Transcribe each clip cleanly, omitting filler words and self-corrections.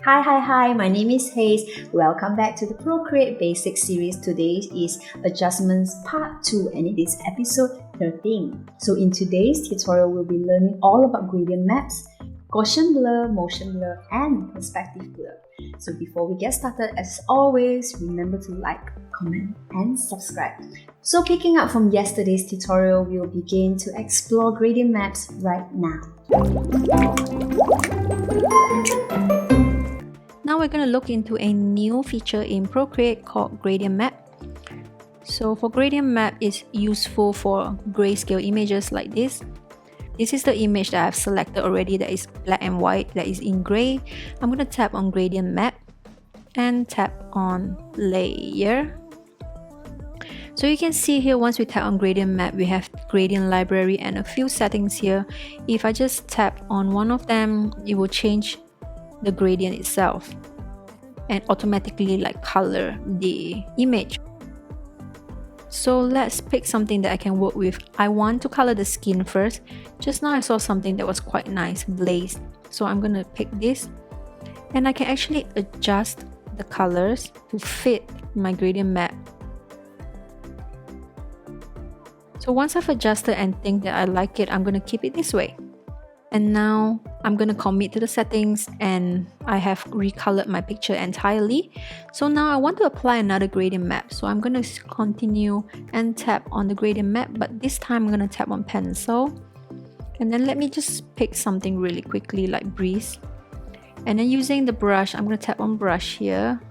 Hi, my name is Haze. Welcome back to the Procreatebasic series. Today is Adjustments Part 2 and it is episode 13. So in today's tutorial, we'll be learning all about gradient maps, Gaussian blur, motion blur, and perspective blur. So before we get started, as always, remember to like, comment, and subscribe. So picking up from yesterday's tutorial, we'll begin to explore gradient maps right now. Now we're going to look into a new feature in Procreate called gradient map. So for gradient map, it's useful for grayscale images like this. This is the image that I've selected already that is black and white, that is in gray. I'm going to tap on gradient map and tap on layer. So you can see here, once we tap on gradient map, we have gradient library and a few settings here. If I just tap on one of them, it will change the gradient itself and automatically color the image. So let's pick something that I can work with. I want to color the skin first. Just now I saw something that was quite nice, blazed. So I'm gonna pick this and I can actually adjust the colors to fit my gradient map. So once I've adjusted and think that I like it, I'm gonna keep it this way. And now I'm going to commit to the settings and I have recolored my picture entirely. So now I want to apply another gradient map. So I'm going to continue and tap on the gradient map, but this time I'm going to tap on pencil. And then let me just pick something really quickly like breeze. And then using the brush, I'm going to tap on brush here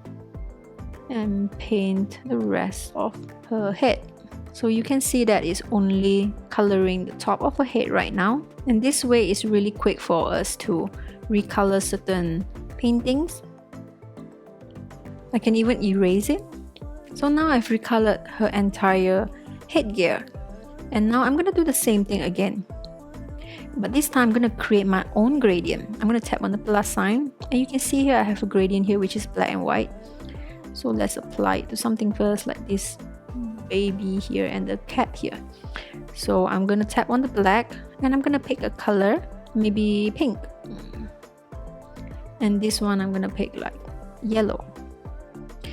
and paint the rest of her head. So you can see that it's only coloring the top of her head right now. And this way is really quick for us to recolor certain paintings. I can even erase it. So now I've recolored her entire headgear. And now I'm going to do the same thing again. But this time I'm going to create my own gradient. I'm going to tap on the plus sign. And you can see here I have a gradient here which is black and white. So let's apply it to something first, like this baby here and the cat here. So I'm gonna tap on the black and I'm gonna pick a color, maybe pink. And this one I'm gonna pick like yellow.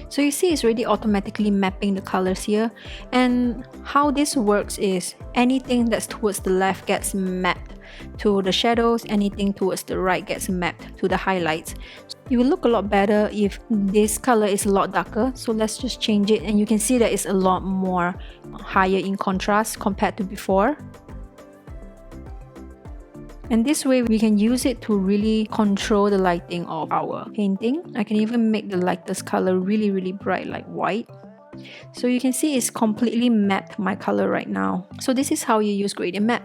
So you see it's already automatically mapping the colors here. And how this works is anything that's towards the left gets mapped to the shadows, anything towards the right gets mapped to the highlights. It will look a lot better if this color is a lot darker. So let's just change it and you can see that it's a lot more higher in contrast compared to before. And this way we can use it to really control the lighting of our painting. I can even make the lightest color really bright like white. So you can see it's completely mapped my color right now. So this is how you use gradient map.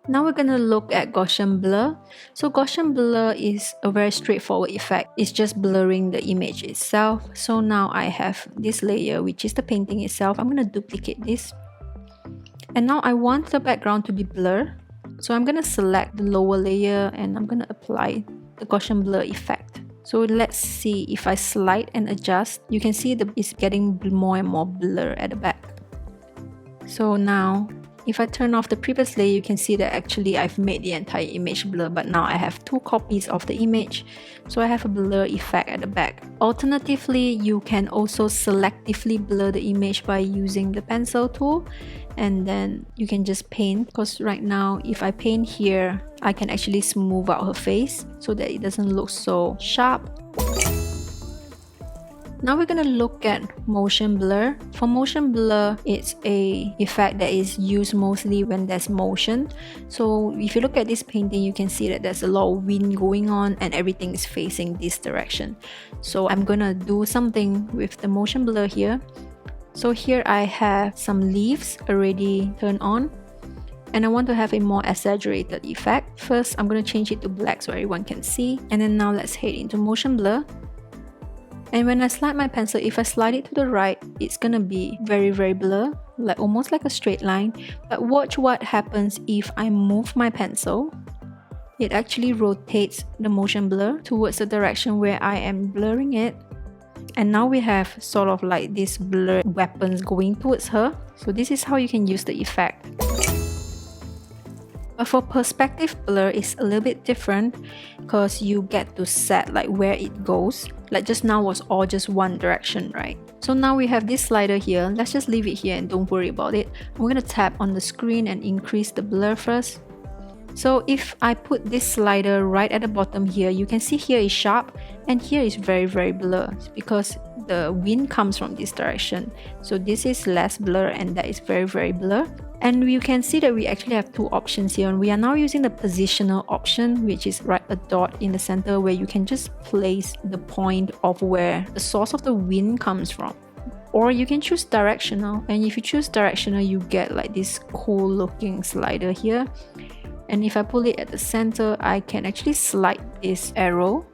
Now we're going to look at Gaussian blur. So Gaussian blur is a very straightforward effect. It's just blurring the image itself. So now I have this layer which is the painting itself. I'm going to duplicate this. And now I want the background to be blurred. So I'm going to select the lower layer and I'm going to apply the Gaussian blur effect. So let's see, if I slide and adjust, you can see that it's getting more and more blur at the back. So now if I turn off the previous layer, you can see that actually I've made the entire image blur, but now I have two copies of the image. So I have a blur effect at the back. Alternatively, you can also selectively blur the image by using the pencil tool. And then you can just paint, because right now if I paint here, I can actually smooth out her face so that it doesn't look so sharp. Now we're going to look at motion blur. For motion blur, it's a effect that is used mostly when there's motion. So if you look at this painting, you can see that there's a lot of wind going on and everything is facing this direction. So I'm going to do something with the motion blur here. So here I have some leaves already turned on. And I want to have a more exaggerated effect. First, I'm going to change it to black so everyone can see. And then now let's head into motion blur. And when I slide my pencil, if I slide it to the right, it's gonna be very blur, like almost like a straight line. But watch what happens if I move my pencil. It actually rotates the motion blur towards the direction where I am blurring it. And now we have sort of like these blur weapons going towards her. So this is how you can use the effect. But for perspective blur, it's a little bit different because you get to set like where it goes. Like just now was all just one direction, right? So now we have this slider here. Let's just leave it here and don't worry about it. I'm going to tap on the screen and increase the blur first. So if I put this slider right at the bottom here, you can see here is sharp and here is very, very blur because the wind comes from this direction. So this is less blur and that is very, very blur. And you can see that we actually have two options here, and we are now using the positional option, which is right a dot in the center where you can just place the point of where the source of the wind comes from. Or you can choose directional, and if you choose directional, you get like this cool looking slider here. And if I pull it at the center, I can actually slide this arrow,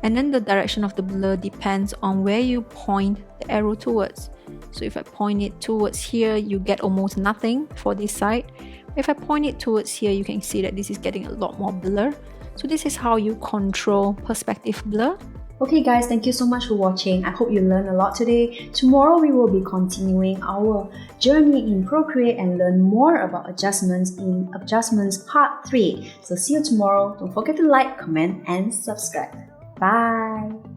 and then the direction of the blur depends on where you point the arrow towards. So if I point it towards here, you get almost nothing for this side. If I point it towards here, you can see that this is getting a lot more blur. So this is how you control perspective blur. Okay guys, thank you so much for watching. I hope you learned a lot today. Tomorrow we will be continuing our journey in Procreate and learn more about adjustments in Adjustments Part 3. So see you tomorrow. Don't forget to like, comment and subscribe. Bye!